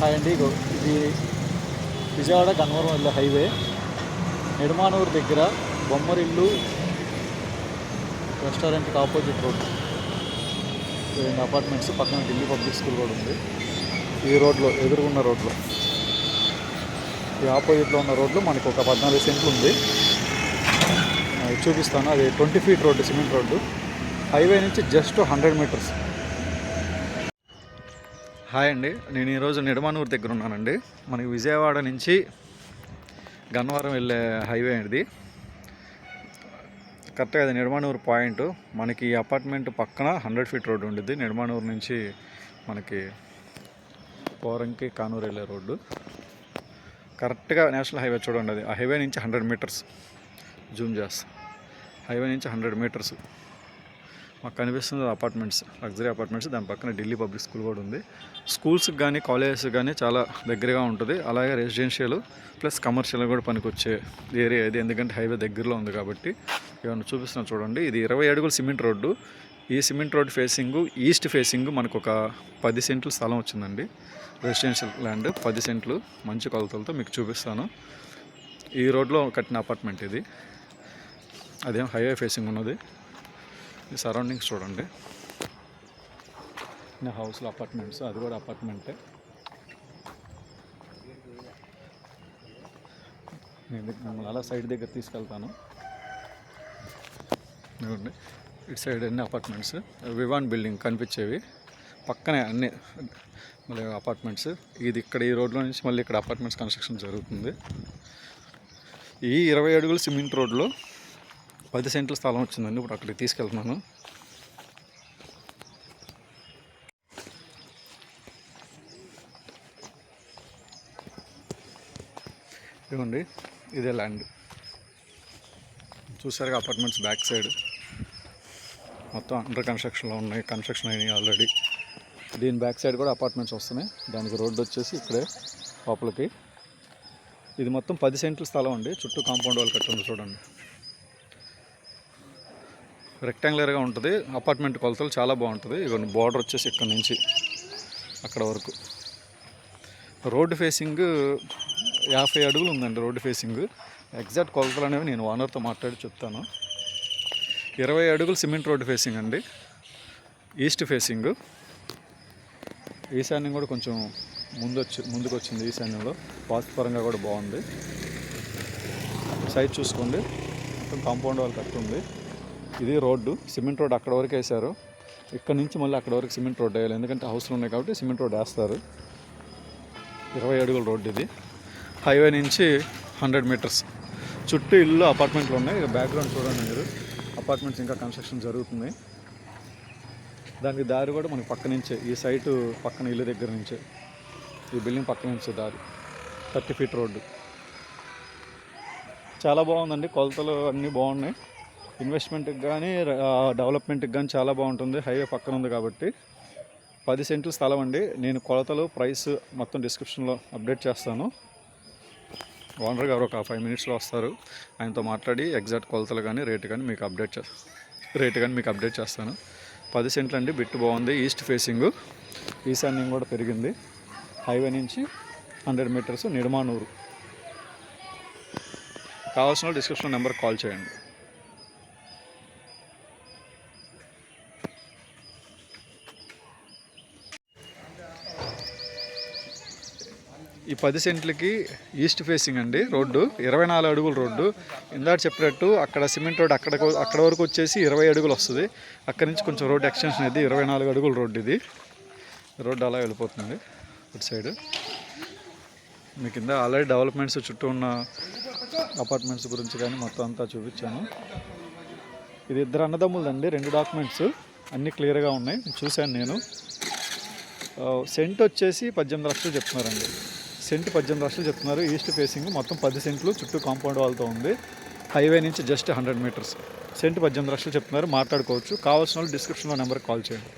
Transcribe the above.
Hi అండి. ఇది విజయవాడ గన్నవరం వెళ్ళే హైవే. నిడమానూరు దగ్గర బొమ్మరిల్లు రెస్టారెంట్కి ఆపోజిట్ రోడ్, రెండు అపార్ట్మెంట్స్ పక్కన ఢిల్లీ పబ్లిక్ స్కూల్ కూడా ఉంది. ఈ రోడ్లో ఎదురుగున్న రోడ్లో, ఈ ఆపోజిట్లో ఉన్న రోడ్లో మనకు ఒక 14 సెంట్లు ఉంది. చూపిస్తాను. అది 20 feet road, cement road. Highway నుంచి జస్ట్ 100 మీటర్స్. హాయ్ అండి, నేను ఈరోజు నిడమానూరు దగ్గర ఉన్నానండి. మనకి విజయవాడ నుంచి గన్నవరం వెళ్ళే హైవే ఇది. కరెక్ట్గా అది నిడమానూరు పాయింట్. మనకి ఈ అపార్ట్మెంట్ పక్కన 100 ఫీట్ రోడ్డు ఉండిద్ది. నిడమానూరు నుంచి మనకి పోరంకి కానూరు వెళ్ళే రోడ్డు. కరెక్ట్గా నేషనల్ హైవే చూడండి. అది ఆ హైవే నుంచి 100 మీటర్స్. జూమ్ చేస్తా. హైవే నుంచి 100 మీటర్స్ మాకు కనిపిస్తుంది అపార్ట్మెంట్స్, లగ్జరీ అపార్ట్మెంట్స్. దాని పక్కన ఢిల్లీ పబ్లిక్ స్కూల్ కూడా ఉంది. స్కూల్స్కి కానీ కాలేజెస్కి కానీ చాలా దగ్గరగా ఉంటుంది. అలాగే రెసిడెన్షియల్ ప్లస్ కమర్షియల్ కూడా పనికొచ్చే ఏరియా ఇది, ఎందుకంటే హైవే దగ్గరలో ఉంది కాబట్టి. ఏమన్నా చూపిస్తున్నా చూడండి. ఇది 20 అడుగుల సిమెంట్ రోడ్డు. ఈ cement road facing east facing మనకు ఒక 10 సెంట్లు స్థలం వచ్చిందండి. రెసిడెన్షియల్ ల్యాండ్ 10 సెంట్లు మంచి కొలతలతో మీకు చూపిస్తాను. ఈ రోడ్లో కట్టిన అపార్ట్మెంట్ ఇది. అదేం హైవే ఫేసింగ్ ఉన్నది. ఈ సరౌండింగ్స్ చూడండి. నా హౌస్లో అపార్ట్మెంట్స్, అది కూడా అపార్ట్మెంటే. నేను మిమ్మల్ని అలా సైడ్ దగ్గర తీసుకెళ్తాను. చూడండి, ఇటు సైడ్ అన్ని అపార్ట్మెంట్స్, వివాన్ బిల్డింగ్ కనిపించేవి. పక్కనే అన్ని మళ్ళీ అపార్ట్మెంట్స్. ఇది ఇక్కడ ఈ రోడ్లో నుంచి మళ్ళీ ఇక్కడ అపార్ట్మెంట్స్ కన్స్ట్రక్షన్ జరుగుతుంది. ఈ 20 అడుగుల సిమెంట్ రోడ్లో 10 సెంట్ల స్థలం వచ్చిందండి. ఇప్పుడు అక్కడికి తీసుకెళ్తున్నాను. ఇవ్వండి, ఇదే ల్యాండ్. చూసారుగా అపార్ట్మెంట్స్ బ్యాక్ సైడ్ మొత్తం అండర్ కన్స్ట్రక్షన్లో ఉన్నాయి. కన్స్ట్రక్షన్ అయినాయి ఆల్రెడీ. దీని బ్యాక్ సైడ్ కూడా అపార్ట్మెంట్స్ వస్తున్నాయి. దానికి రోడ్డు వచ్చేసి ఇక్కడే లోపలికి. ఇది మొత్తం 10 సెంట్ల స్థలం అండి. చుట్టూ కాంపౌండ్ వాళ్ళు కట్టుంది చూడండి. రెక్టాంగులర్గా ఉంటుంది. అపార్ట్మెంట్ కొలతలు చాలా బాగుంటుంది. ఇవన్నీ బార్డర్ వచ్చేసి ఇక్కడ నుంచి అక్కడ వరకు. రోడ్డు ఫేసింగ్ 50 అడుగులు ఉందండి. రోడ్డు ఫేసింగ్ ఎగ్జాక్ట్ కొలతలు అనేవి నేను ఓనర్తో మాట్లాడి చెప్తాను. 20 అడుగులు సిమెంట్ రోడ్డు ఫేసింగ్ అండి. East facing. ఈశాన్యం కూడా కొంచెం ముందుకు వచ్చింది. ఈశాన్యంలో వాస్తుపరంగా కూడా బాగుంది. సైడ్ చూసుకోండి, మొత్తం కాంపౌండ్ వాళ్ళు కట్టుంది. ఇది రోడ్డు, సిమెంట్ రోడ్ అక్కడ వరకు వేశారు. ఇక్కడ నుంచి మళ్ళీ అక్కడ వరకు సిమెంట్ రోడ్ వేయాలి, ఎందుకంటే హౌస్లు ఉన్నాయి కాబట్టి సిమెంట్ రోడ్ వేస్తారు. 20 అడుగుల రోడ్డు ఇది. హైవే నుంచి 100 మీటర్స్. చుట్టూ ఇల్లు అపార్ట్మెంట్లు ఉన్నాయి. బ్యాక్గ్రౌండ్ చూడండి మీరు. అపార్ట్మెంట్స్ ఇంకా కన్స్ట్రక్షన్ జరుగుతుంది. దానికి దారి కూడా మనకి పక్క నుంచే, ఈ సైటు పక్కన ఇల్లు దగ్గర నుంచే, ఈ బిల్డింగ్ పక్క నుంచే దారి. 30 ఫీట్ రోడ్డు. చాలా బాగుందండి. కొలతలు అన్నీ బాగున్నాయి. ఇన్వెస్ట్మెంట్కి కానీ డెవలప్మెంట్కి కానీ చాలా బాగుంటుంది. హైవే పక్కన ఉంది కాబట్టి. 10 సెంట్లు స్థలం అండి. నేను కొలతలు, ప్రైస్ మొత్తం డిస్క్రిప్షన్లో అప్డేట్ చేస్తాను. ఓనర్ గారు ఒక 5 మినిట్స్లో వస్తారు. ఆయనతో మాట్లాడి ఎగ్జాక్ట్ కొలతలు కానీ రేటు కానీ మీకు అప్డేట్ చేస్తాను. 10 సెంట్లు అండి. బిట్టు బాగుంది. ఈస్ట్ ఫేసింగ్, ఈశాన్యం కూడా పెరిగింది. హైవే నుంచి 100 మీటర్స్, నిడమానూరు. కావాల్సిన డిస్క్రిప్షన్ నెంబర్ కాల్ చేయండి. ఈ 10 సెంట్లకి ఈస్ట్ ఫేసింగ్ అండి రోడ్డు. 24 అడుగుల రోడ్డు. ఇందాక చెప్పినట్టు అక్కడ సిమెంట్ రోడ్ అక్కడ వరకు వచ్చేసి 20 అడుగులు వస్తుంది. అక్కడి నుంచి కొంచెం రోడ్ ఎక్స్టెన్షన్ అయితే 24 అడుగుల రోడ్డు. ఇది రోడ్డు అలా వెళ్ళిపోతుంది ఇటు సైడ్. మీ కింద ఆల్రెడీ డెవలప్మెంట్స్ చుట్టూ ఉన్న అపార్ట్మెంట్స్ గురించి కానీ మొత్తం అంతా చూపించాను. ఇది ఇద్దరు అన్నదమ్ములదండి. 2 డాక్యుమెంట్స్ అన్నీ క్లియర్గా ఉన్నాయి, చూశాను నేను. సెంట్ వచ్చేసి 18 లక్షలు చెప్తున్నారండి. సెంట్ 18 లక్షలు చెప్తున్నారు. ఈస్ట్ ఫేసింగ్ మొత్తం 10 సెంట్లు, చుట్టూ కాంపౌండ్ వాళ్ళతో ఉంది. హైవే నుంచి జస్ట్ 100 మీటర్స్. సెంట్ 18 లక్షలు చెప్తున్నారు. మాట్లాడుకోవచ్చు. కావాల్సిన వాళ్ళు డిస్క్రిప్షన్లో నెంబర్కి కాల్ చేయండి.